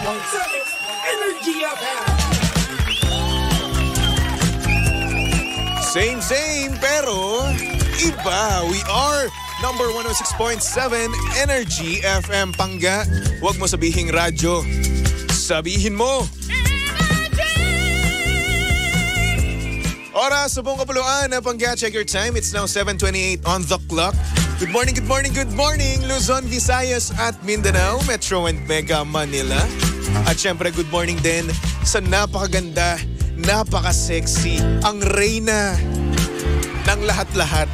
Energy FM. Same, pero iba. We are number 106.7 Energy FM. Pangga, huwag mo sabihing radyo. Sabihin mo. Oras sa buong kapuluan. Pangga, check your time. It's now 7:28 on the clock. Good morning, good morning, good morning, Luzon, Visayas at Mindanao, Metro and Mega Manila. At syempre, good morning din sa napakaganda, napaka-sexy, ang reyna ng lahat-lahat.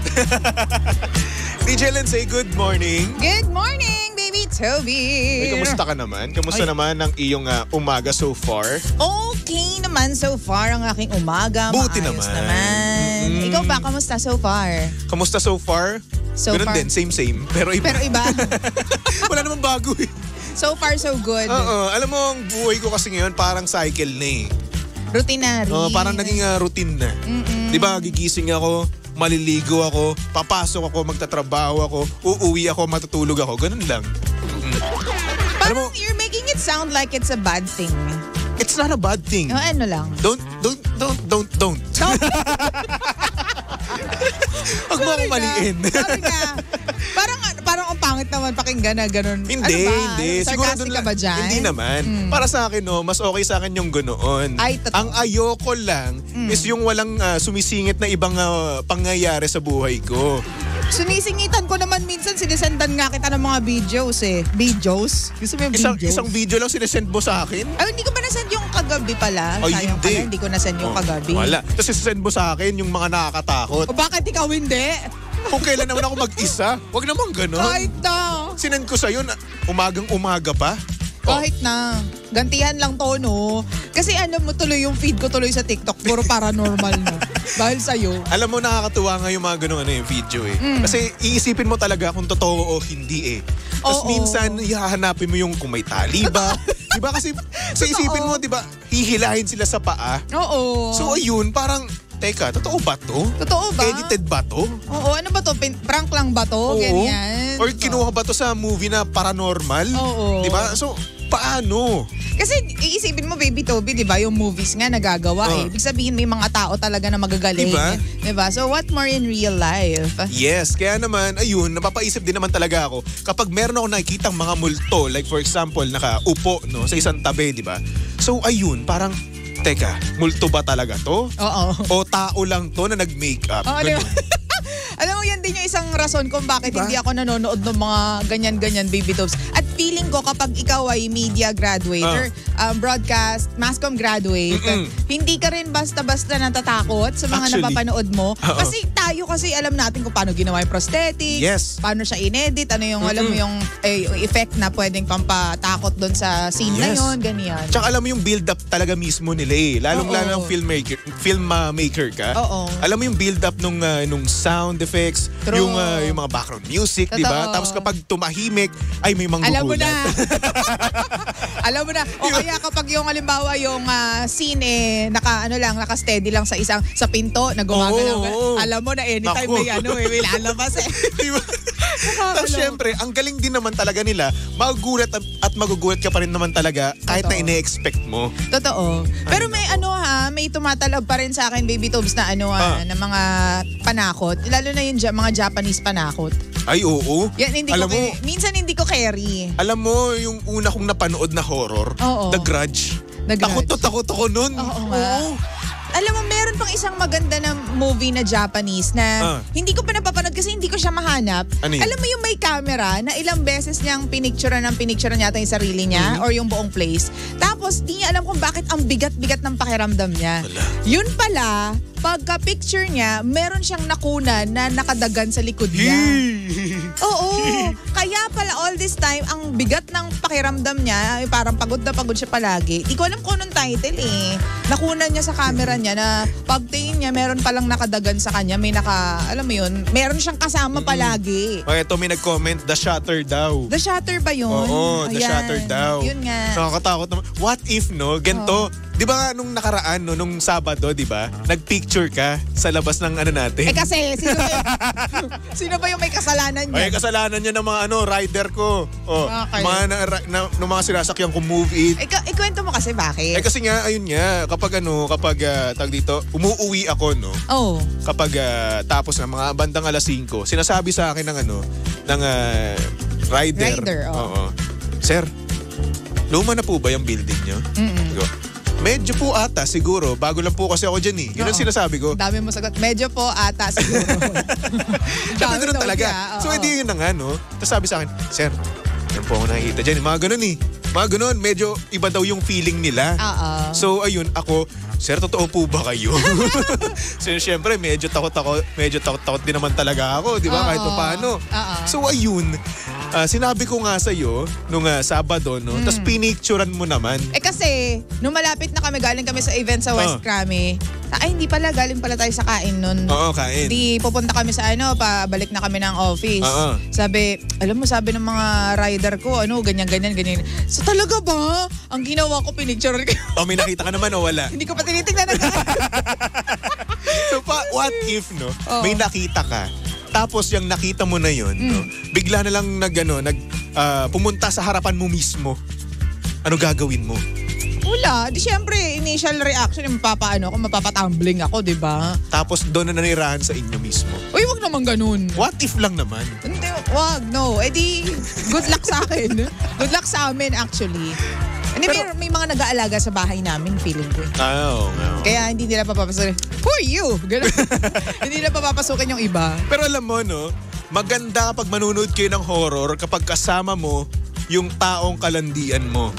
DJ Len, say good morning. Good morning, baby Toby. Ay, kamusta ka naman? Kamusta naman ang iyong umaga so far? Okay naman so far ang aking umaga. Buti Maayos naman. Ikaw ba, kamusta so far? Kamusta so far? So Ganun far. din, same. Pero iba. Pero iba. Wala namang bago eh. So far, so good. Oo, alam mo, ang buhay ko kasi ngayon parang cycle na eh. Routinary. Parang naging routine na. Di ba, gigising ako, maliligo ako, papasok ako, magtatrabaho ako, uuwi ako, matutulog ako. Ganun lang. Parang you're making it sound like it's a bad thing. It's not a bad thing. Ano lang? Don't. Huwag mo akong maliin. Sorry na. Parang ang pangit naman pakinggan na ganun. Hindi. Sarcastic ka ba dyan? Hindi naman. Para sa akin, mas okay sa akin yung ganoon. Ay, totoo. Ang ayoko lang is yung walang sumisingit na ibang pangyayari sa buhay ko. Sinisingitan ko naman minsan, sinisendan nga kita ng mga videos eh. Videos? Gusto mo yung videos? Isang video lang sinesend mo sa akin? Ay, hindi ko ba nasend yung kagabi pala? Ay, Sayang hindi. pala, hindi ko nasend yung kagabi. Wala. Tapos sisend mo sa akin yung mga nakakatakot. O bakit ikaw hindi? Kung kailan naman ako mag-isa, wag naman ganon. Kahit na. Sinend ko sa'yo na umagang-umaga pa. Kahit na. Gantihan lang to, no? Kasi mo tuloy yung feed ko tuloy sa TikTok. Puro paranormal na. Dahil sa'yo. Alam mo, nakakatuwa nga yung mga ganun yung video eh. Kasi iisipin mo talaga kung totoo o hindi eh. Tapos minsan, ihahanapin mo yung kung may tali ba. Diba kasi sa isipin mo, diba, hihilahin sila sa paa. Oo. So ayun, parang, teka, totoo ba to? Totoo ba? Edited ba to? Oo, ano ba to? Prank lang ba to? Oo. Ganyan. Or kinuha ba to sa movie na paranormal? Oo. Diba? So, paano? Kasi iisipin mo, Baby Toby, di ba, yung movies nga nagagawa eh. Ibig sabihin may mga tao talaga na magagaling. Diba? Di ba? So what more in real life? Yes, kaya naman, ayun, napapaisip din naman talaga ako. Kapag meron ako nakikitang mga multo, like for example, nakaupo no, sa isang tabi, di ba? So ayun, parang, teka, multo ba talaga to? Oo. O tao lang to na nag-makeup? Oo, di ba? Alam mo, yan din yung isang rason kung bakit diba? hindi ako nanonood ng mga ganyan-ganyan, Baby Tobes. At feeling ko kapag ikaw ay media graduate or broadcast, mass comm graduate, hindi ka rin basta-basta natatakot sa mga Actually, napapanood mo. Oo. Kasi tayo kasi alam natin kung paano ginawa yung prosthetics, Yes. paano siya inedit, ano yung, alam mo yung effect na pwedeng pampatakot doon sa scene na Yes. yun, ganyan. Tsaka alam mo yung build-up talaga mismo nila eh. Lalong-lalo ng filmmaker ka. Oo. Alam mo yung build-up nung sound effects, True. yung mga background music, di ba? Totoo. Tapos kapag tumahimik, ay may manggugulat. Alam mo na. Alam mo na. O kaya kapag yung halimbawa yung scene naka-steady lang sa pinto na gumagalaw. Oo. Alam mo na anytime Naku. may lalabas eh. Di ba? Tapos syempre, ang galing din naman talaga nila, magugulat at magugulat ka pa rin naman talaga kahit na Totoo. ine-expect mo. Totoo. Pero may may tumatalab pa rin sa akin, Baby Tobes, na na mga panakot. Lalo na yung mga Japanese panakot. Ay, oo. Yan, minsan hindi ko carry. Alam mo, yung una kong napanood na horror, Oo. The Grudge. The Grudge. Takot ako nun. Oo nga. Alam mo, meron pang isang maganda na movie na Japanese na hindi ko pa napapanood kasi hindi ko siya mahanap. Ano yun? Alam mo yung may camera na ilang beses niyang pinicturean yata yung sarili niya or yung buong place. Tapos, di niya alam kung bakit ang bigat-bigat ng pakiramdam niya. Yun pala, pagka-picture niya, meron siyang nakunan na nakadagan sa likod niya. Oo. Kaya pala all this time, ang bigat ng pakiramdam niya, parang pagod na pagod siya palagi. Di ko alam kung anong title eh. Nakunan niya sa camera niya na pagtingin niya, meron palang nakadagan sa kanya. Alam mo yun, meron siyang kasama palagi. O eto, may nag-comment, The Shutter daw. The Shutter ba yun? Oo, The Ayan. Shutter daw. Yun nga. Nakakatakot naman. What if, no? Ganito, Di ba nga nung nakaraan, no, nung Sabado, di ba? Nagpicture ka sa labas ng ano natin. Kasi, sino ba yung may kasalanan niya? Ay, kasalanan niya ng mga rider ko. Okay. Ng mga sinasakyan ko, Move It. Ikwento mo kasi bakit? Kasi nga, ayun nga, kapag tag dito, umuuwi ako, no? Oh. Kapag tapos ng mga bandang alas 5, sinasabi sa akin ng rider. Oo. Sir, luma na po ba yung building nyo? Medyo po ata siguro. Bago lang po kasi ako dyan eh. Yun ang sinasabi ko. Dami mo sagot. Medyo po ata siguro. Siyempre ganun talaga. So edi yun na nga, no? Tapos sabi sa akin, Sir, yan po ako nakikita dyan. Mga ganun eh. Mga ganun. Medyo iba daw yung feeling nila. So ayun, ako, Sir, totoo po ba kayo? So siyempre, medyo takot din naman talaga ako. Di ba? Kahit pa paano. So ayun, sinabi ko nga sa'yo nung Sabado, no? Tapos pinicturean mo naman. Kasi, nung malapit na galing kami sa event sa West Krami, hindi pala, galing pala tayo sa kain nun. Oo, kain. Di pupunta kami sa pabalik na kami ng office. Sabi ng mga rider ko, ganyan. So talaga ba? Ang ginawa ko, pinicture ko. May nakita ka naman o wala? Hindi ko pa tinitingnan. So what if, no? May nakita ka. Tapos yung nakita mo na yun, no, bigla na lang pumunta sa harapan mo mismo. Ano gagawin mo? Wala. Di syempre, initial reaction, mapapatumbling ako, di ba? Tapos doon na nanirahan sa inyo mismo. Uy, wag naman ganun. What if lang naman? Hindi, wag, no. Good luck sa akin. Good luck sa amin, actually. May mga nag-aalaga sa bahay namin, feeling ko. Kaya hindi nila papapasukin. Who are you? Ganun. Hindi nila papapasukin yung iba. Pero alam mo, no, maganda kapag manunood kayo ng horror kapag kasama mo yung taong kalandian mo.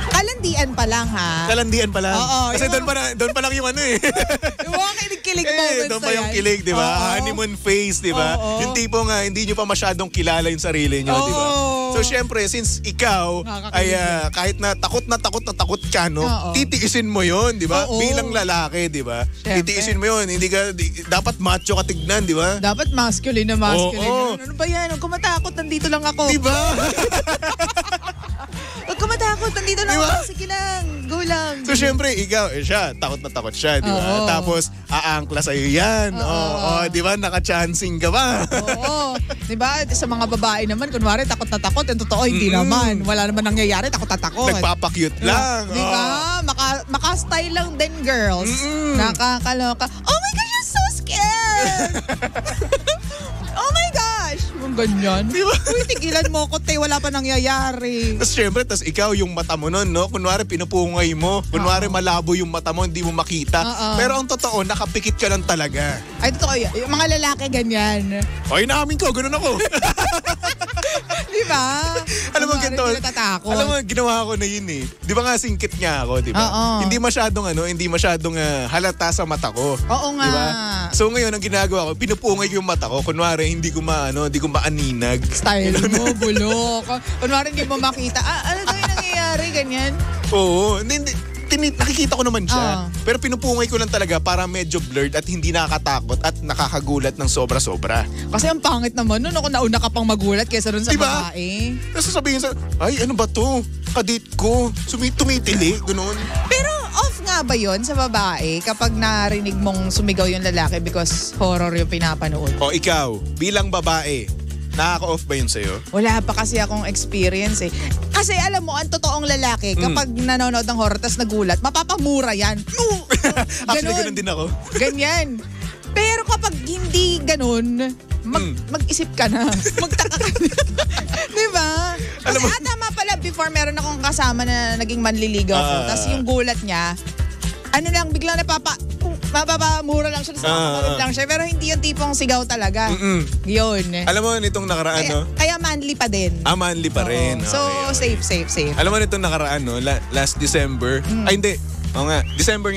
Kalandian pa lang, ha? Kalandian pa lang? Oo. Kasi doon pa lang yung yung mga kilig moments doon pa yung kilig, di ba? Honeymoon phase, di ba? Yung tipo nga, hindi nyo pa masyadong kilala yung sarili nyo, di ba? So, syempre, since ikaw ay kahit na takot ka, no? Titiisin mo yun, di ba? Bilang lalaki, di ba? Titiisin mo yun. Dapat macho ka tignan, di ba? Dapat masculine na masculine. Ano ba yan? Huwag kumatakot, nandito lang ako. Di ba? Huwag kumatakot, nandito lang ako. Sige lang, go lang. So, syempre, ikaw, siya, takot siya, di ba? Tapos, aangkla sa'yo yan. Di ba? Naka-chancing ka ba? Di ba? Sa mga babae naman, kunwari, takot na takot. Yung totoo, hindi naman. Wala naman nangyayari, takot na takot. Nagpapakyut lang. Di ba? Maka-style lang din, girls. Nakakaloka. Oh my gosh, you're so scared! Oh my gosh! Yung ganyan. Diba? Uy, tigilan mo ko, wala pa nangyayari. Tapos syempre, ikaw yung mata mo nun, no? Kunwari, pinupungay mo. Kunwari, malabo yung mata mo, hindi mo makita. Pero ang totoo, nakapikit ka lang talaga. Ay, totoo yan. Yung mga lalaki, ganyan. Ay, naamin ko, ganun ako. Di ba? Alam mo, ganito. Alam mo, ginawa ko na yun eh. Di ba nga, singkit nga ako, di ba? Hindi masyadong halata sa mata ko. Oo nga. Diba? So ngayon, ang ginagawa ko, pinupungay ko yung mata ko. Kunwari, hindi ko maaninag. Style mo, bulok. Kunwari, hindi mo makita. Ano daw yung nangyayari? Ganyan? Oo. Nakikita ko naman siya. Pero pinupungay ko lang talaga para medyo blurred at hindi nakakatakot at nakakagulat ng sobra-sobra. Kasi ang pangit naman nun ako nauna ka pang magulat kaysa dun sa diba? babae. Tapos sasabihin ay ano ba to? Kadate ko. Tumitili. Ganun. Pero off nga ba yon sa babae kapag narinig mong sumigaw yung lalaki because horror yung pinapanood? O ikaw, bilang babae, nakaka-off ba yun sa'yo? Wala pa kasi akong experience eh. Kasi alam mo, ang totoong lalaki, kapag nanonood ng horror tas nagulat, mapapamura yan. Actually, ganun din ako. Ganyan. Pero kapag hindi ganun, mag-isip ka na. Magtaka ka na. Diba? Kasi tama pala, before meron akong kasama na naging manliligaw ko. Tapos yung gulat niya, biglang mapapamura lang siya. Lang siya. Pero hindi yung tipong sigaw talaga. Yun. Alam mo, nitong nakaraan, no? Kaya manly pa din. Manly pa rin. So, okay. Safe. Alam mo, nitong nakaraan, no? Last December. Ay, hindi. Oo nga.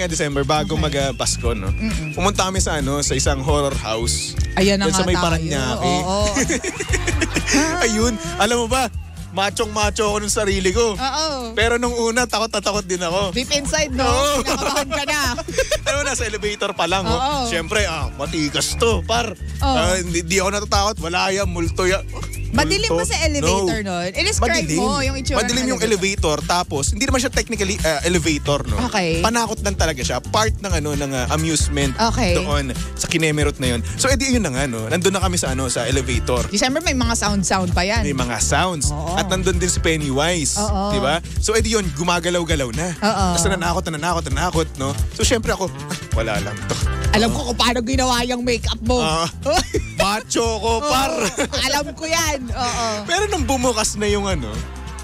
December, bago mag-Pasko, no? Pumunta kami sa isang horror house. Ayan na nga sa may tayo. Paranaque. Ayun. Alam mo ba? Machong-macho ako ng sarili ko. Pero nung una, takot din ako. Deep inside, no? Kinakabahan ka na. Alam mo, nasa elevator pa lang. Siyempre, matigas to, par. Hindi ako natatakot. Wala yan, multo yan. Madilim ba multo. sa elevator nun? I-describe mo yung itsura Madilim ng yung elevator. Tapos, hindi naman siya technically elevator, no? Okay. Panakot lang talaga siya. Part ng amusement Okay. doon sa Kinemerot na yun. So, edi yun na nga, no? Nandun na kami sa elevator. December may mga sound pa yan. May mga sounds. Oo. At nandun din si Pennywise. Oo. Diba? So, edi yun, gumagalaw-galaw na. Oo. Tapos nanakot, no? So, syempre ako, wala lang to. Alam ko kung paano ginawa yung makeup mo. Macho ko, par. Alam ko yan. Oo. Pero nung bumukas na yung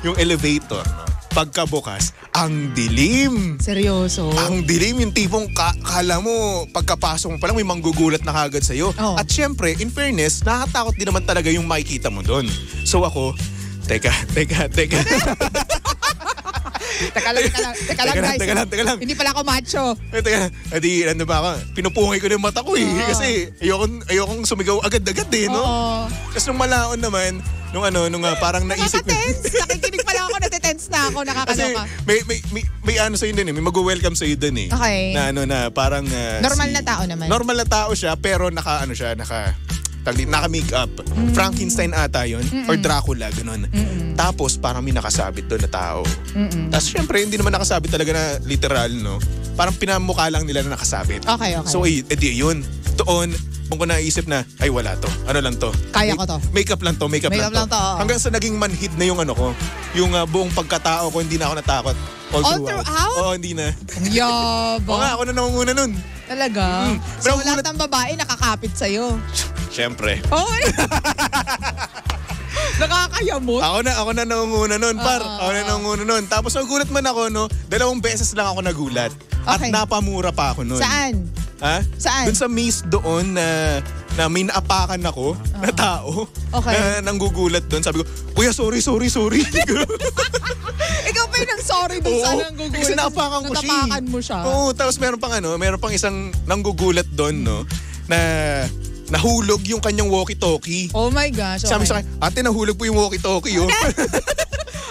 yung elevator, no? Pagkabukas, ang dilim. Seryoso? Ang dilim, yung tipong kala mo, pagkapasok mo pa lang, may manggugulat na kagad sa'yo. Oh. At syempre, in fairness, nakakatakot din naman talaga yung makikita mo doon. So ako, teka. Teka lang. Hindi pala ako macho. Teka, edi, ano ba ako? Pinupungay ko na yung mata ko eh. Kasi ayokong sumigaw agad-agad eh, no? Oo. Tapos nung malaon naman, nung parang naisip ko. Nakaka-tense. Nakikinig pala ako, natitense na ako, Kasi nakakaloka. may sa'yo din eh. May mag-welcome sa'yo din eh. Okay. Na parang... Normal na tao naman. Normal na tao siya, pero naka-makeup. Frankenstein ata yun. Or Dracula, ganun. Tapos parang may nakasabit doon na tao. Tapos syempre, hindi naman nakasabit talaga na literal, no? Parang pinamukha lang nila na nakasabit. Okay. So, edi yun. Doon, kung ko naisip na, ay wala to. Ano lang to? Kaya ko to. Makeup lang to. Makeup lang to, oo. Hanggang sa naging manhid na yung ko. Yung buong pagkatao ko, hindi na ako natakot. All throughout? Oo, hindi na. Yabo. Oo nga, ako na nangunguna nun. Talaga? So, Pero lahat ng babae nakakapit sa'yo. Siyempre. Oo. Nakakayamot. Ako na nangunguna nun, par. Ako na nangunguna nun. Tapos nagulat man ako, no? 2 beses lang ako nagulat. Okay. At napamura pa ako nun. Saan? Ha? Saan? Doon sa Maze doon na may naapakan ako na tao Okay. na nanggugulat doon. Sabi ko, Kuya, sorry. Ikaw pa yung sorry dun sa nanggugulat. Kasi naapakan ko siya. Natapakan mo siya. Oo, tapos meron pang isang nanggugulat doon, no? Na nahulog yung kanyang walkie-talkie. Oh my gosh. Okay. Sabi sa akin, ate, nahulog po yung walkie-talkie, oh.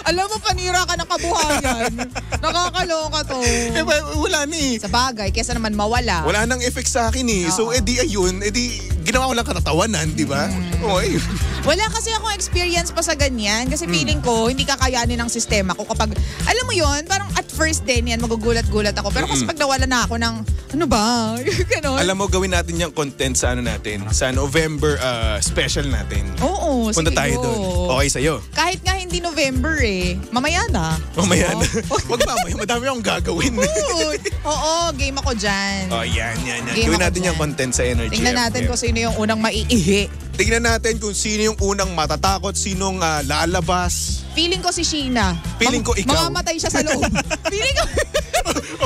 Alam mo, panira ka ng kabuhayan. Nakakaloka to. Wala na eh. Sa bagay, kesa naman mawala. Wala nang effect sa akin eh. So, edi ginawa ko lang katatawanan, di ba? Okay. Wala kasi akong experience pa sa ganyan. Kasi feeling ko, hindi kakayanin ng sistema ko kapag, alam mo yon, parang at first din yan, magugulat-gulat ako. Pero kasi pag nawala na ako ng, ano ba? Ganon. Alam mo, gawin natin yung content sa sa November special natin. Oo, Punta sige, tayo go. doon. Okay sa'yo. Kahit nga hindi November eh. Mamaya na. Mamaya na. Oo. Wag mamaya, madami akong gagawin. Oo, game ako dyan. Oh, yan. Game Gawin ako natin dyan. yung content sa Energy Tingnan natin FM. kung sino yung unang maiihi. Tingnan natin kung sino yung unang matatakot, sinong lalabas. Feeling ko si Sheena. Feeling ko ikaw. Mamamatay siya sa loob. Feeling ko.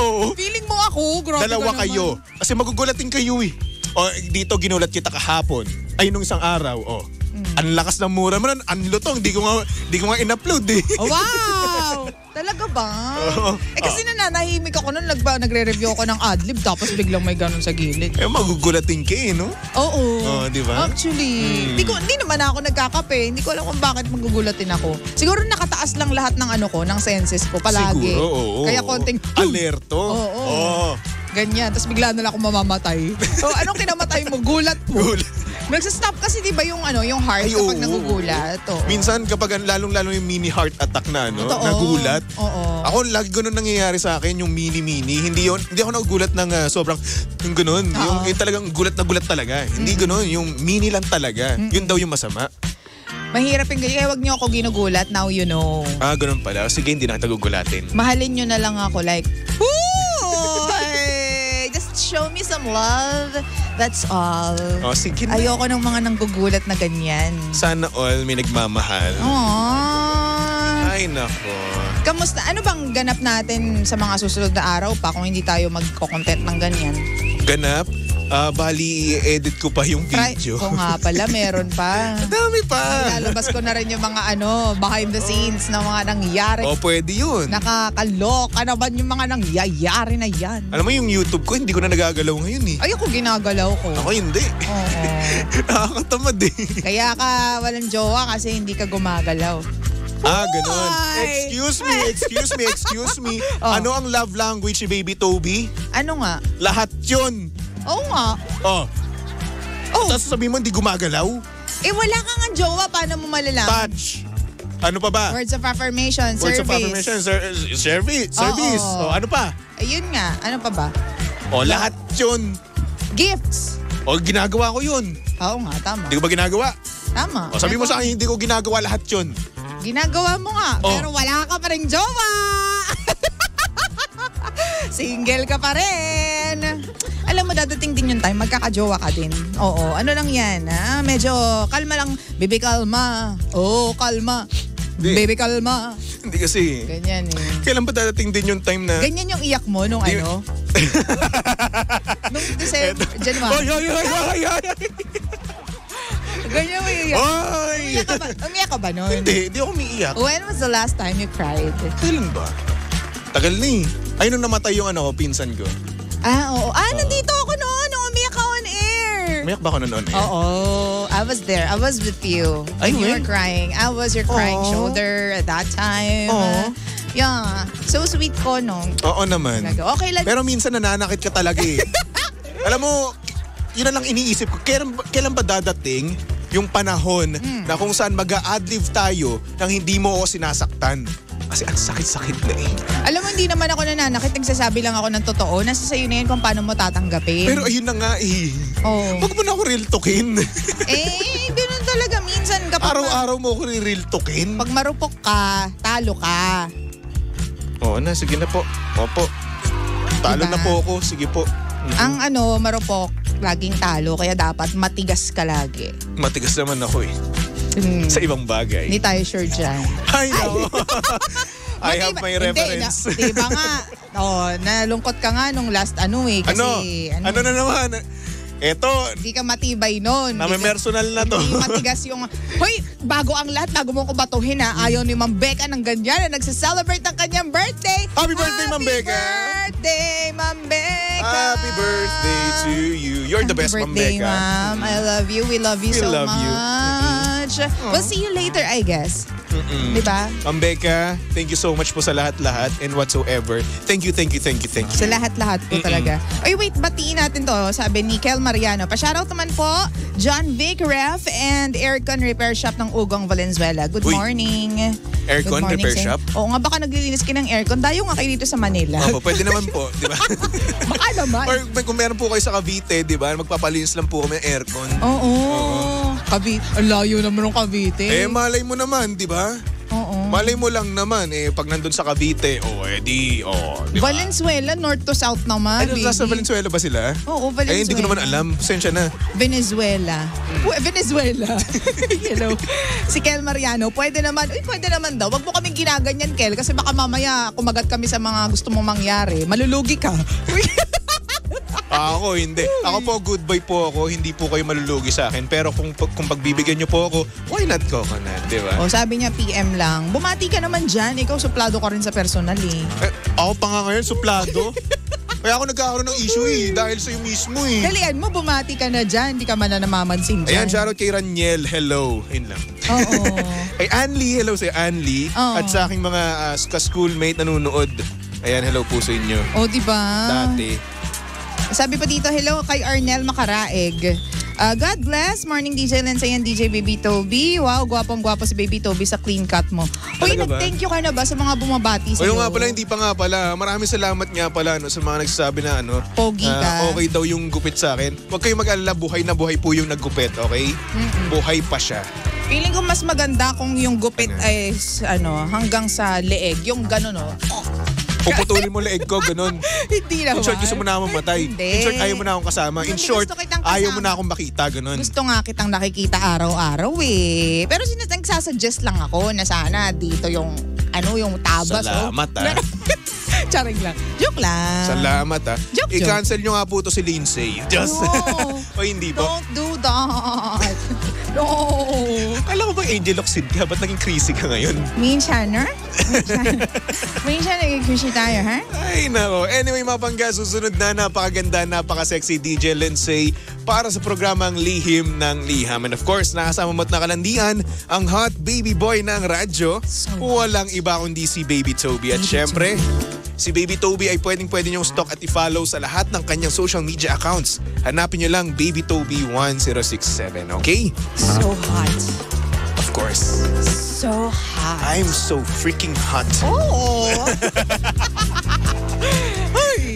Oo. Feeling mo ako. Grabe Dalawa ka naman. kayo. Kasi magugulatin kayo eh. O, dito ginulat kita kahapon. Ay, nung isang araw, ang lakas ng mura mo nun, ang lutong, di ko nga in-upload eh. Oh, wow! Talaga ba? Oo. Kasi nananahimik ako nun, nagre-review ako ng adlib tapos biglang may ganun sa gilid. Magugulatin ka eh, no? Oo. Di ba? Actually, hindi naman ako nagkakape. Hindi ko alam kung bakit magugulatin ako. Siguro nakataas lang lahat ng ng senses ko palagi. Siguro, oo. Kaya konting alerto. Oo. Ganyan. Tapos bigla na lang ako mamamatay. So, anong kinamatay mo? Gulat mo. Nagsastop kasi di ba yung heart kapag nagugulat. Oo. Minsan kapag lalong-lalo yung mini heart attack na, no? Totoo. Nagulat. Oo. Ako lagi ganun nangyayari sa akin, yung mini-mini. Hindi ako nagugulat ng sobrang, yung ganun. Yung talagang gulat na gulat talaga. Hindi ganun. Yung mini lang talaga. Yun daw yung masama. Mahirap yung ganyan. Kaya wag niyo ako ginugulat. Now you know. Ganun pala. Sige, hindi na kita gugulatin. Mahalin niyo na lang ako like, just show me some love. That's all. Sige na. Ayoko ng mga nanggugulat na ganyan. Sana all may nagmamahal. Aww. Ay, nako. Kamusta? Ano bang ganap natin sa mga susunod na araw pa kung hindi tayo magko-content ng ganyan? Ganap? Bali, i-edit ko pa yung video. Kung nga pala, meron pa. Dami pa. Lalabas ko na rin yung mga behind the scenes na mga nangyayari. Pwede yun. Nakakaloka naman yung mga nangyayari na yan. Alam mo yung YouTube ko, hindi ko na nagagalaw ngayon eh. Ay, ako ginagalaw ko. Ako hindi. Oo. Nakakatamad eh. Kaya ka walang jowa kasi hindi ka gumagalaw. Ganun. Ay. Excuse me. Ano ang love language ni Baby Toby? Ano nga? Lahat yun. Oo nga. Tapos sabihin mo, hindi gumagalaw? Wala kang nga jowa. Paano mo malalaman? Touch. Ano pa ba? Words of affirmation, Words service. of affirmation, service. Oo. Ano pa? Ayun nga. Ano pa ba? Lahat yun. Gifts. Ginagawa ko yun. Oo nga, tama. Hindi ko ba ginagawa? Tama. Sabi mo sa akin, hindi ko ginagawa lahat yun. Ginagawa mo nga, pero wala ka pa rin jowa. Single ka pa rin. Alam mo, dadating din yung time, magkakajowa ka din. Oo, ano lang yan, ha? Medyo kalma lang. Baby, kalma. Oo, kalma. Baby, kalma. Hindi kasi. Ganyan eh. Kailan ba dadating din yung time na... Ganyan yung iyak mo nung ano? Nung December, January. Ay. Ganyan mo yung iyak. Ay! Umiyak ka ba nun? Hindi ako umiiyak. When was the last time you cried? Kailan ba? Tagal na eh. Ay, nung namatay yung pinsan ko. Oo. Nandito ako noon. Nung umiyak ka on air. Umiyak ba ako noon eh? Oo. I was there. I was with you. Ay, When you when? were crying. I was your crying shoulder at that time. Yeah. So sweet ko nung. Oo naman. Okay lang. Pero minsan nananakit ka talaga eh. Alam mo, yun na lang iniisip ko. Kailan ba dadating yung panahon na kung saan mag-a-adlive tayo nang hindi mo ako sinasaktan? Kasi ang sakit-sakit na eh. Alam mo, hindi naman ako nananakit. Nagsasabi lang ako ng totoo. Nasa sa'yo na yun kung paano mo tatanggapin. Pero ayun na nga eh. Oo. Huwag mo na ako real talkin. Ganun talaga. Minsan kapag Araw-araw mo ako real talkin. pag marupok ka, talo ka. Oo na, sige na po. Opo. Talo Diba? na po ako. Sige po. Ang marupok, laging talo. Kaya dapat matigas ka lagi. Matigas naman ako eh. Sa ibang bagay. Hindi tayo sure dyan. Ay, no. I have my reference. Hindi, diba nga? Nalungkot ka nga nung last Kasi, Ano na naman? Eto, Hindi ka matibay nun. personal na to. Hindi matigas yung... Hoy, bago ang lahat, bago mo ko batuhin Ayaw ni Ma'am Becca ng ganyan na nagsa-celebrate ng kanyang birthday. Happy birthday, Ma'am Becca. Happy birthday, Ma'am Becca. Happy birthday to you. You're the best, Ma'am Happy birthday, Becca. Ma'am. I love you. We love you We so love you. much. We'll see you later, I guess. Diba? Ma'am Becca, thank you so much po sa lahat-lahat and whatsoever. Thank you. Sa lahat-lahat po talaga. Ay, wait, batiin natin to. Sabi ni Kel Mariano. Pa-shoutout naman po, John Vic Ref and Aircon Repair Shop ng Ugong, Valenzuela. Good morning. Aircon Good morning, Repair sir. Shop? Oo nga, baka naglilinis ka ng aircon. Dayo nga kayo dito sa Manila. Opo, pwede naman po, di ba? Baka naman. Or kung meron po kayo sa Cavite, di ba? Magpapalinis lang po kami ng aircon. Oo. Cavite. Ang layo naman ng Cavite. Malay mo naman, di ba? Oo. Malay mo lang naman, pag nandun sa Cavite, di ba? Valenzuela, north to south naman. Ay, nasa Valenzuela ba sila? Oo, Valenzuela. Hindi ko naman alam. Pasensya na. Venezuela. Venezuela. Si Kel Mariano, pwede naman daw. Wag mo kaming ginaganyan, Kel, kasi baka mamaya kumagat kami sa mga gusto mong mangyari. Malulugi ka. Ako, hindi. Ako po, good boy po ako. Hindi po kayo malulugi sa akin. Pero kung pagbibigyan nyo po ako, why not coconut, di ba? Sabi niya PM lang. Bumati ka naman dyan. Ikaw suplado ka rin sa personal eh. Ako pa nga ngayon, suplado. Kaya ako nagkakaroon ng issue dahil sa'yo mismo Dalian mo, bumati ka na dyan. Hindi ka man na namamansin dyan. Ayan, shoutout kay Raniel. Hello. Yun lang. Oo. Kay Anli. Hello sa Anli. Oo. At sa aking mga ka-schoolmate nanonood. Ayan, hello po sa inyo. Diba? Dati. Sabi pa dito, hello kay Arnel Macaraeg. God bless. Morning DJ Lensay and DJ Baby Toby. Wow, gwapong-gwapo si Baby Toby sa clean cut mo. Uy, Talaga ba? nag-thank you ka na ba sa mga bumabati sa'yo? O yung nga pala, hindi pa nga pala. Maraming salamat nga pala sa mga nagsasabi na Pogi ka. okay daw yung gupit sa akin. Huwag kayong mag-alala, buhay na buhay po yung naggupit, okay? Buhay pa siya. Feeling ko mas maganda kung yung gupit ay hanggang sa leeg. Yung gano'n, Puputulin mo leeg ko, ganun. Hindi naman. In short, gusto mo na akong mamatay. Hindi. In short, ayaw mo na akong kasama. In Hindi, short, gusto kitang kasama. ayaw mo na akong makita, ganun. Gusto nga kitang nakikita araw-araw eh. Pero nagsasuggest lang ako na sana dito yung yung tabas. Salamat Charing lang. Joke lang. Salamat Joke. I-cancel nyo nga po to si Lindsay. Just. No. O hindi po. Don't do that. No. Alam ko bang Angel Oxid ka? Ba't naging crazy ka ngayon? Minsan, ha? Minsan naging-crazy tayo, ha? Ay, nako. Anyway, mga pangga, susunod na napakaganda, napaka-sexy DJ Lindsay para sa programang Lihim ng Liham. And of course, nakasama mo't nakalandian ang hot baby boy ng radyo. Walang iba kundi si Baby Toby. At syempre, Si Baby Toby ay pwede niyong stalk at i-follow sa lahat ng kanyang social media accounts. Hanapin niyo lang Baby Toby 1067, okay? So hot. Of course. So hot. I'm so freaking hot. Oh!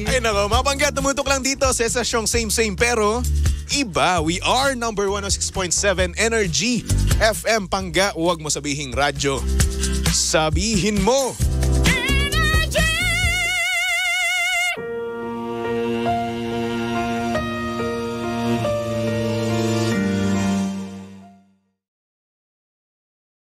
Ay nako, mapanggat tumutok lang dito sa estasyong same pero iba. We are number 106.7 Energy FM Pangga. Huwag mo sabihing radyo. Sabihin mo.